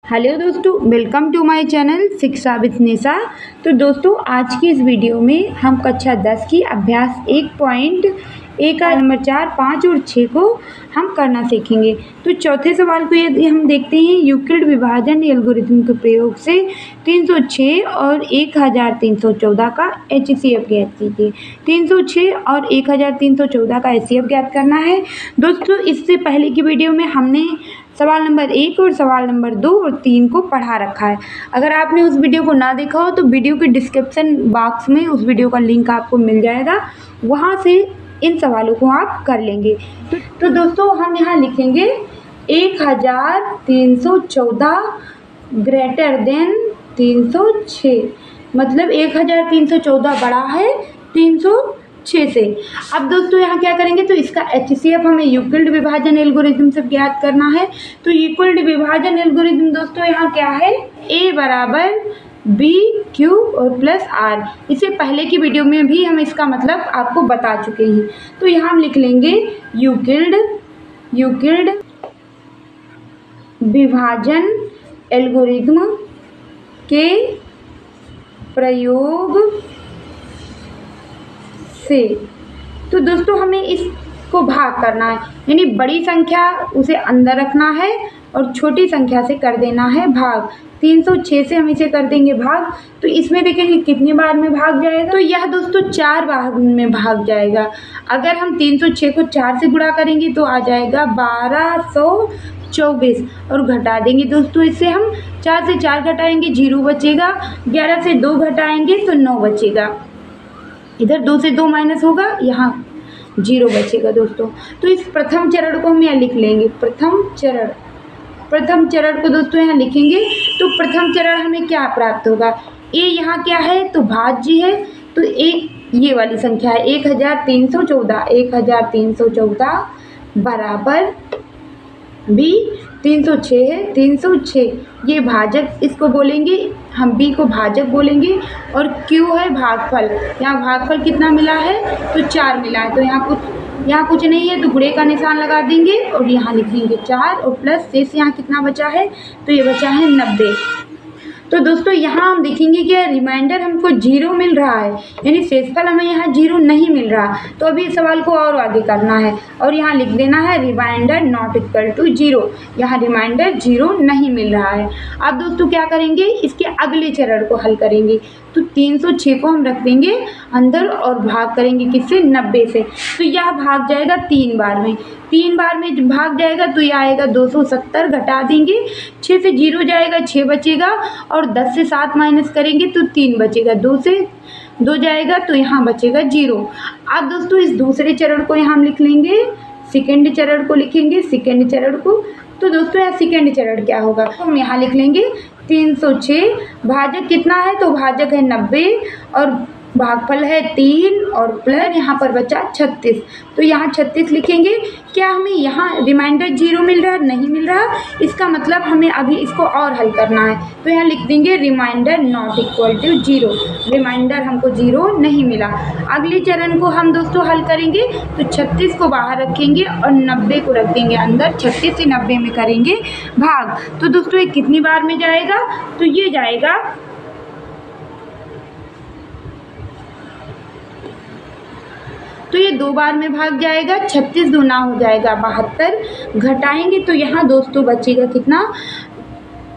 Hello दोस्तों, welcome to my channel शिक्षा with निशा। तो दोस्तों, आज की इस वीडियो में हम कक्षा 10 की अभ्यास 1.1 का नंबर 4, 5 और 6 को हम करना सीखेंगे। तो चौथे सवाल को यदि हम देखते हैं, यूक्लिड विभाजन एल्गोरिथम के प्रयोग से 306 और 1314 का HCF ज्ञात कीजिए। 306 और 1314 का HCF ज्ञात करना है। दोस्तों, इससे पहले की वीडियो में हमने सवाल नंबर 1 और सवाल नंबर 2 और 3 को पढ़ा रखा है। अगर आपने उस वीडियो को ना देखा हो तो वीडियो के डिस्क्रिप्शन बॉक्स में उस वीडियो का लिंक आपको मिल जाएगा, वहाँ से इन सवालों को आप कर लेंगे। तो दोस्तों, हम यहाँ लिखेंगे 1314 ग्रेटर देन 306, मतलब 1314 बड़ा है 306 से। अब दोस्तों यहाँ क्या करेंगे, तो इसका HCF हमें यूक्लिड विभाजन एल्गोरिथम से ज्ञात करना है। तो यूक्लिड विभाजन एल्गोरिथम दोस्तों यहाँ क्या है, A बराबर B क्यूब और प्लस R। इससे पहले की वीडियो में भी हम इसका मतलब आपको बता चुके हैं। तो यहाँ हम लिख लेंगे यूक्लिड विभाजन एल्गोरिथम के प्रयोग से। तो दोस्तों, हमें इसको भाग करना है, यानी बड़ी संख्या उसे अंदर रखना है और छोटी संख्या से कर देना है भाग। 306 से हम इसे कर देंगे भाग। तो इसमें देखेंगे कितनी बार में भाग जाएगा, तो यह दोस्तों 4 बार में भाग जाएगा। अगर हम 306 को 4 से गुणा करेंगे तो आ जाएगा 1224 और घटा देंगे दोस्तों इससे हम 4 से 4 घटाएंगे 0 बचेगा, 11 से 2 घटाएंगे तो 9 बचेगा, इधर 2 से 2 माइनस होगा, यहाँ 0 बचेगा दोस्तों। तो इस प्रथम चरण को हम यहाँ लिख लेंगे, प्रथम चरण को दोस्तों यहाँ लिखेंगे। तो प्रथम चरण हमें क्या प्राप्त होगा, A यहाँ क्या है तो भाज्य है, तो A ये वाली संख्या है 1314 बराबर B 306 है, 306 ये भाजक इसको बोलेंगे, हम B को भाजक बोलेंगे, और Q है भागफल। यहाँ भागफल कितना मिला है तो 4 मिला है, तो यहाँ कुछ नहीं है तो गुणे का निशान लगा देंगे और यहाँ लिखेंगे 4 और प्लस शेष यहाँ कितना बचा है, तो ये बचा है 90। तो दोस्तों यहाँ हम देखेंगे कि रिमाइंडर हमको 0 मिल रहा है, यानी शेषफल हमें यहाँ 0 नहीं मिल रहा। तो अभी इस सवाल को और आगे करना है और यहाँ लिख देना है रिमाइंडर नॉट इक्वल टू 0। यहाँ रिमाइंडर 0 नहीं मिल रहा है। अब दोस्तों क्या करेंगे, इसके अगले चरण को हल करेंगे। तो 306 को हम रख देंगे अंदर और भाग करेंगे किससे, 90 से। तो यह भाग जाएगा 3 बार में, 3 बार में भाग जाएगा तो यह आएगा 270, घटा देंगे 6 से 0 जाएगा 6 बचेगा, और 10 से 7 माइनस करेंगे तो 3 बचेगा, 2 से 2 जाएगा तो यहाँ बचेगा 0। अब दोस्तों इस दूसरे चरण को यहाँ हम लिख लेंगे, सेकेंड चरण को लिखेंगे, सेकेंड चरण को। तो दोस्तों यहाँ सेकेंड चरण क्या होगा, तो हम यहाँ लिख लेंगे 306, भाजक कितना है तो भाजक है 90 और भागफल है 3 और प्लस यहाँ पर बचा 36, तो यहाँ 36 लिखेंगे। क्या हमें यहाँ रिमाइंडर 0 मिल रहा है, नहीं मिल रहा, इसका मतलब हमें अभी इसको और हल करना है। तो यहाँ लिख देंगे reminder not equal to 0, reminder हमको 0 नहीं मिला। अगले चरण को हम दोस्तों हल करेंगे, तो 36 को बाहर रखेंगे और 90 को रख देंगे अंदर, 36 से 90 में करेंगे भाग। तो दोस्तों ये कितनी बार में जाएगा, तो ये जाएगा तो ये 2 बार में भाग जाएगा, 36 दूना हो जाएगा 72, घटाएंगे तो यहाँ दोस्तों बचेगा कितना,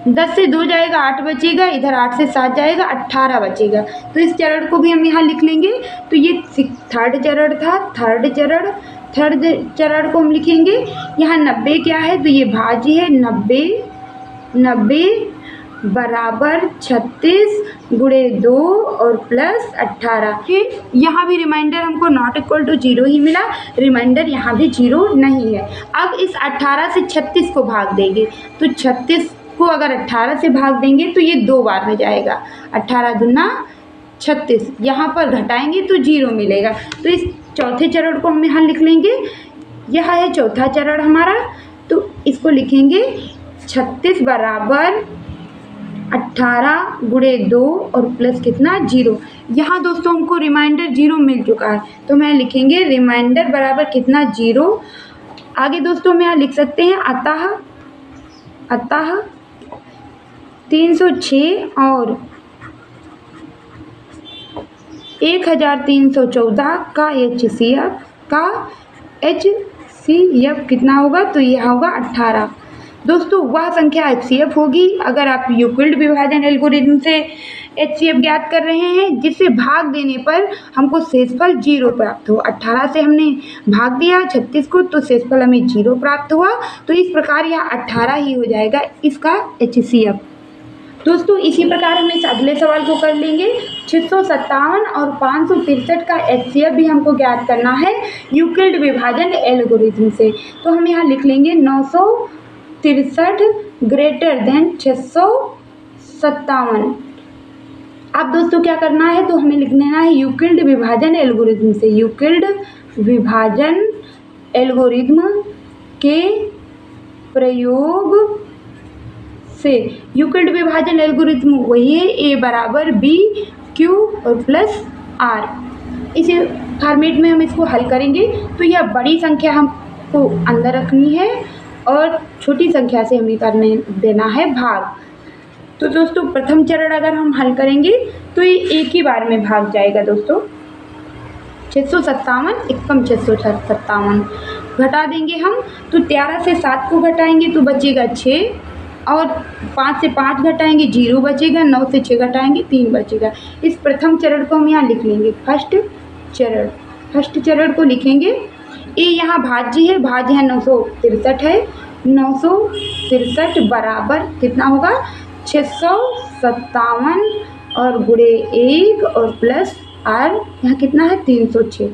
10 से 2 जाएगा 8 बचेगा, इधर 8 से 7 जाएगा 18 बचेगा। तो इस चरण को भी हम यहाँ लिख लेंगे। तो ये थर्ड चरण था, थर्ड चरण को हम लिखेंगे। यहाँ 90 क्या है तो ये भाज्य है, 90 बराबर 36 गुणे 2 और प्लस 18। यहाँ भी रिमाइंडर हमको नॉट इक्वल टू 0 ही मिला, रिमाइंडर यहाँ भी 0 नहीं है। अब इस 18 से 36 को भाग देंगे, तो 36 को अगर 18 से भाग देंगे तो ये 2 बार में जाएगा, 18 दूना 36, यहाँ पर घटाएंगे तो 0 मिलेगा। तो इस चौथे चरण को हम यहाँ लिख लेंगे, यह है चौथा चरण हमारा। तो इसको लिखेंगे 36 बराबर 18 गुणे 2 और प्लस कितना 0। यहाँ दोस्तों हमको रिमाइंडर 0 मिल चुका है, तो मैं लिखेंगे रिमाइंडर बराबर कितना 0। आगे दोस्तों हम यहाँ लिख सकते हैं अतः 306 और 1314 का HCF कितना होगा? तो यह होगा 18। दोस्तों वह संख्या HCF होगी अगर आप यूक्लिड विभाजन एल्गोरिथम से HCF ज्ञात कर रहे हैं जिसे भाग देने पर हमको शेषफल 0 प्राप्त हो। 18 से हमने भाग दिया 36 को तो शेषफल हमें 0 प्राप्त हुआ। तो इस प्रकार यह 18 ही हो जाएगा इसका HCF। दोस्तों इसी प्रकार हम इस अगले सवाल को कर लेंगे। 657 और 563 का HCF भी हमको ज्ञात करना है यूक्लिड विभाजन एल्गोरिथम से। तो हम यहाँ लिख लेंगे 963 ग्रेटर देन 657। अब दोस्तों क्या करना है? तो हमें लिख लेना है यूक्लिड विभाजन एल्गोरिथम से। यूक्लिड विभाजन एल्गोरिथम के प्रयोग से। यूक्लिड विभाजन एल्गोरिथम वही है A बराबर B Q और प्लस R। इसी फॉर्मेट में हम इसको हल करेंगे। तो यह बड़ी संख्या हमको अंदर रखनी है और छोटी संख्या से हमें करने देना है भाग। तो दोस्तों प्रथम चरण अगर हम हल करेंगे तो ये एक ही बार में भाग जाएगा। दोस्तों 657 एकम 657 घटा देंगे हम। तो 13 से 7 को घटाएंगे तो बचेगा 6 और 5 से 5 घटाएंगे 0 बचेगा। 9 से 6 घटाएंगे 3 बचेगा। इस प्रथम चरण को हम यहाँ लिख लेंगे फर्स्ट चरण को लिखेंगे। ये यहाँ भाज्य है 963 है। 963 बराबर कितना होगा? 657 और गुणे 1 और प्लस R यहाँ कितना है? 306।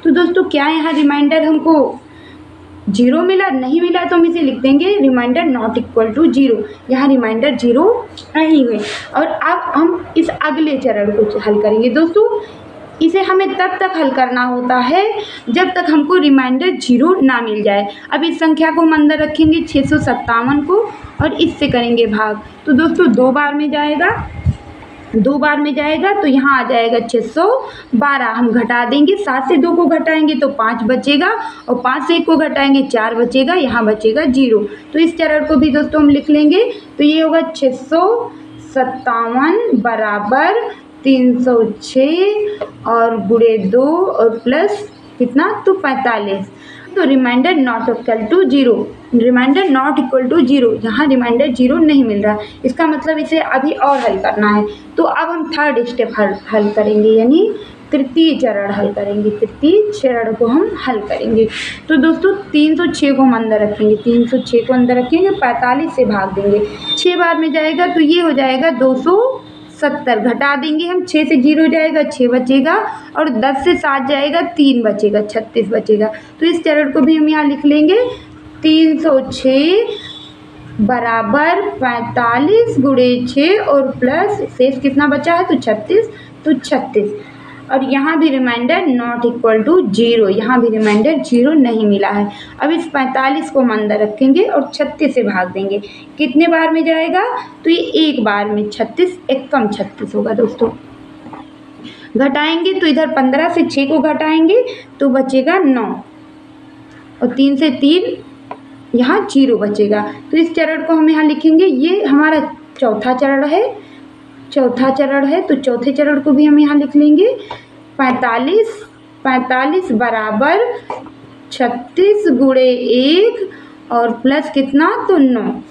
तो दोस्तों क्या यहाँ रिमाइंडर हमको 0 मिला? नहीं मिला तो हम इसे लिख देंगे रिमाइंडर नॉट इक्वल टू 0। यहाँ रिमाइंडर 0 नहीं हुए। और अब हम इस अगले चरण को हल करेंगे। दोस्तों इसे हमें तब तक हल करना होता है जब तक हमको रिमाइंडर 0 ना मिल जाए। अब इस संख्या को हम अंदर रखेंगे 657 को और इससे करेंगे भाग। तो दोस्तों 2 बार में जाएगा तो यहाँ आ जाएगा 612। हम घटा देंगे 7 से 2 को घटाएंगे तो 5 बचेगा और 5 से 1 को घटाएंगे 4 बचेगा। यहाँ बचेगा 0। तो इस चरण को भी दोस्तों हम लिख लेंगे। तो ये होगा 657 बराबर 306 और गुणे 2 और प्लस कितना? तो 45। तो रिमाइंडर नॉट इक्वल टू 0। यहाँ रिमाइंडर 0 नहीं मिल रहा। इसका मतलब इसे अभी और हल करना है। तो अब हम थर्ड स्टेप हल करेंगे यानी तृतीय चरण हल करेंगे। तृतीय चरण को हम हल करेंगे। तो दोस्तों 306 को हम अंदर रखेंगे। 306 को अंदर रखेंगे 45 से भाग देंगे। 6 बार में जाएगा तो ये हो जाएगा 270। घटा देंगे हम 6 से 0 जाएगा 6 बचेगा और 10 से 7 जाएगा 3 बचेगा 36 बचेगा। तो इस चरण को भी हम यहाँ लिख लेंगे 306 बराबर 45 गुणे 6 और प्लस शेष कितना बचा है? तो 36। और यहाँ भी रिमाइंडर नॉट इक्वल टू 0। यहाँ भी रिमाइंडर 0 नहीं मिला है। अब इस 45 को हम अंदर रखेंगे और 36 से भाग देंगे। कितने बार में जाएगा? तो ये एक बार में 36 एकम 36 होगा। दोस्तों घटाएंगे तो इधर 15 से 6 को घटाएंगे तो बचेगा 9 और 3 से 3 यहाँ 0 बचेगा। तो इस चरण को हम यहाँ लिखेंगे। ये हमारा चौथा चरण है। तो चौथे चरण को भी हम यहाँ लिख लेंगे 45 बराबर 36 गुणे 1 और प्लस कितना? तो 9।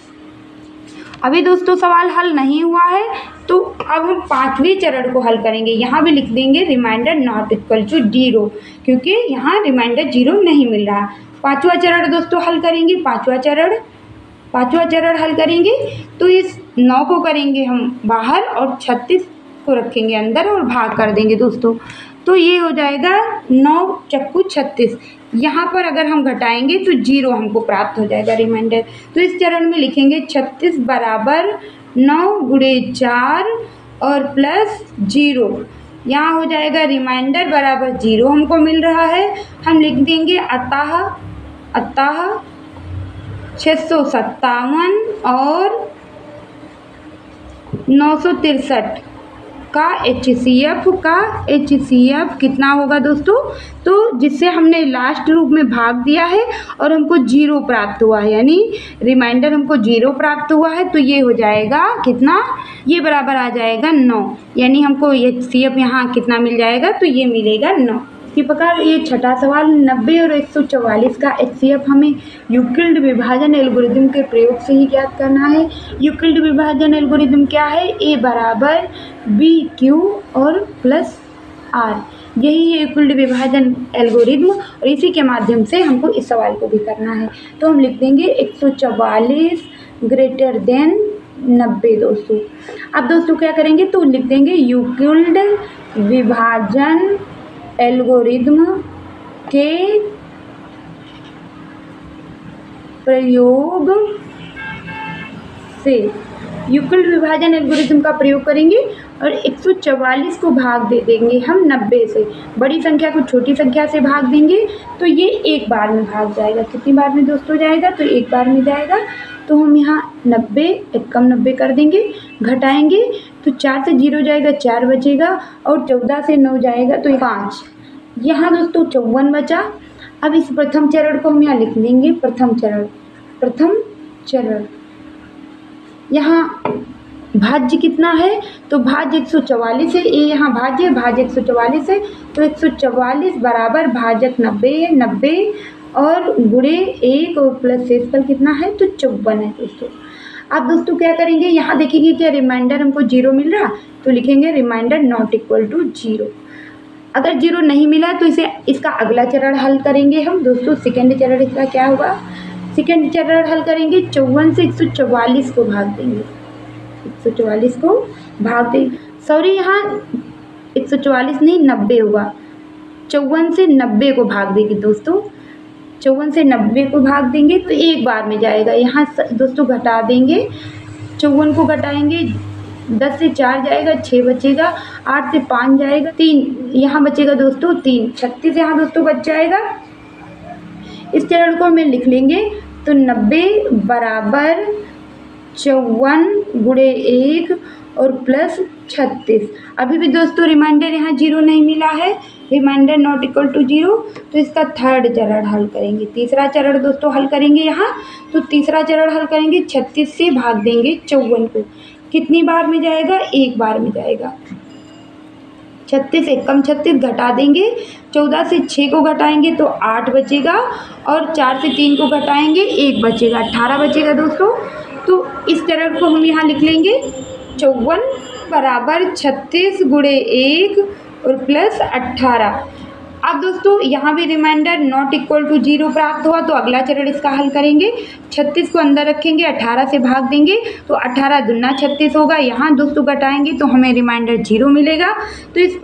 अभी दोस्तों सवाल हल नहीं हुआ है तो अब हम पांचवें चरण को हल करेंगे। यहाँ भी लिख देंगे रिमाइंडर नॉट इक्वल टू 0 क्योंकि यहाँ रिमाइंडर 0 नहीं मिल रहा। पांचवा चरण दोस्तों हल करेंगे। पांचवा चरण हल करेंगे तो इस 9 को करेंगे हम बाहर और 36 को रखेंगे अंदर और भाग कर देंगे दोस्तों। तो ये हो जाएगा 9 चक्कू 36। यहाँ पर अगर हम घटाएंगे तो 0 हमको प्राप्त हो जाएगा रिमाइंडर। तो इस चरण में लिखेंगे 36 बराबर 9 गुणे 4 और प्लस 0। यहाँ हो जाएगा रिमाइंडर बराबर 0 हमको मिल रहा है। हम लिख देंगे अतः 657 और 963 का HCF कितना होगा दोस्तों? तो जिससे हमने लास्ट रूप में भाग दिया है और हमको 0 प्राप्त हुआ है, यानी रिमाइंडर हमको 0 प्राप्त हुआ है, तो ये हो जाएगा कितना? ये बराबर आ जाएगा 9, यानी हमको HCF यहाँ कितना मिल जाएगा? तो ये मिलेगा 9। इसी प्रकार ये छठा सवाल 90 और 144 का HCF हमें यूक्लिड विभाजन एल्गोरिदम के प्रयोग से ही ज्ञात करना है। यूक्लिड विभाजन एल्गोरिदम क्या है? A बराबर BQ और प्लस R, यही है यूक्लिड विभाजन एल्गोरिदम, और इसी के माध्यम से हमको इस सवाल को भी करना है। तो हम लिख देंगे 144 ग्रेटर देन 90 दोस्तों। अब दोस्तों क्या करेंगे? तो लिख देंगे यूक्लिड विभाजन एल्गोरिदम के प्रयोग से, यूक्लिड विभाजन एल्गोरिदम का प्रयोग करेंगे और 144 को भाग दे देंगे हम 90 से। बड़ी संख्या को छोटी संख्या से भाग देंगे तो ये एक बार में भाग जाएगा। कितनी बार में दोस्तों जाएगा? तो एक बार में जाएगा। तो हम यहाँ 90 एकम 90 कर देंगे, घटाएंगे तो 4 से 0 जाएगा, 4 बचेगा, और 14 से 9 जाएगा तो 5। यहाँ दोस्तों 54 बचा। अब इस प्रथम चरण को हम यहाँ लिख लेंगे, प्रथम चरण। यहाँ भाज्य कितना है? तो भाज्य 144 है, ये यहाँ भाज्य 144 है, तो 144 बराबर भाजक 90 है, 90 और गुणे 1 और प्लस शेषफल कितना है? तो 54 है दोस्तों। अब दोस्तों क्या करेंगे? यहाँ देखेंगे क्या रिमाइंडर हमको 0 मिल रहा, तो लिखेंगे रिमाइंडर नॉट इक्वल टू 0। अगर 0 नहीं मिला तो इसका अगला चरण हल करेंगे हम दोस्तों। सेकेंड चरण इसका क्या होगा? सेकेंड चरण हल करेंगे, 54 से 144 को भाग देंगे, 144 को भाग देंगे, सॉरी यहाँ 144 नहीं 90 होगा। 54 से 90 को भाग देंगे दोस्तों, 54 से 90 को भाग देंगे तो एक बार में जाएगा। यहाँ दोस्तों घटा देंगे, 54 को घटाएंगे, 10 से 4 जाएगा, 6 बचेगा, 8 से 5 जाएगा, 3 यहाँ बचेगा दोस्तों, 3 36 यहाँ दोस्तों बच जाएगा। इस चरण को हमें लिख लेंगे, तो 90 बराबर 54 गुणे 1 और प्लस 36। अभी भी दोस्तों रिमाइंडर यहाँ 0 नहीं मिला है, रिमाइंडर नॉट इक्वल टू 0, तो इसका थर्ड चरण हल करेंगे। तीसरा चरण दोस्तों हल करेंगे यहाँ, तो तीसरा चरण हल करेंगे, 36 से भाग देंगे 54 को। कितनी बार में जाएगा? एक बार में जाएगा। 36 एकम 36 घटा देंगे, 14 से 6 को घटाएंगे तो 8 बचेगा, और 4 से 3 को घटाएंगे 1 बचेगा, 18 बचेगा दोस्तों। तो इस चरण को हम यहाँ लिख लेंगे, 54 बराबर 36 गुणे 1 और प्लस 18। अब दोस्तों यहाँ भी रिमाइंडर नॉट इक्वल टू 0 प्राप्त हुआ, तो अगला चरण इसका हल करेंगे। 36 को अंदर रखेंगे, 18 से भाग देंगे तो 18 दूना 36 होगा। यहाँ दोस्तों घटाएंगे तो हमें रिमाइंडर 0 मिलेगा। तो इस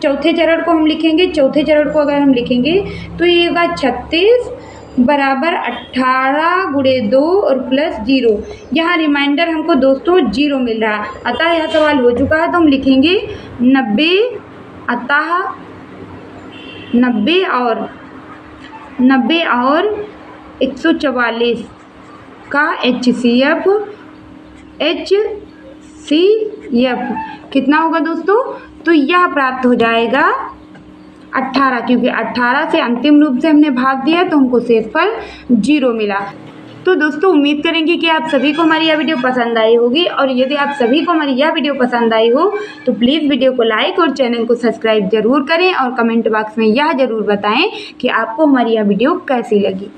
चौथे चरण को हम लिखेंगे। चौथे चरण को अगर हम लिखेंगे तो ये होगा 36 बराबर 18 गुणे 2 और प्लस 0। यहाँ रिमाइंडर हमको दोस्तों 0 मिल रहा, अतः यह सवाल हो चुका है। तो हम लिखेंगे 90, अतः 90 और 144 का HCF कितना होगा दोस्तों? तो यह प्राप्त हो जाएगा 18, क्योंकि 18 से अंतिम रूप से हमने भाग दिया तो हमको शेषफल 0 मिला। तो दोस्तों उम्मीद करेंगे कि आप सभी को हमारी यह वीडियो पसंद आई होगी, और यदि आप सभी को हमारी यह वीडियो पसंद आई हो तो प्लीज़ वीडियो को लाइक और चैनल को सब्सक्राइब जरूर करें, और कमेंट बॉक्स में यह जरूर बताएं कि आपको हमारी यह वीडियो कैसी लगी।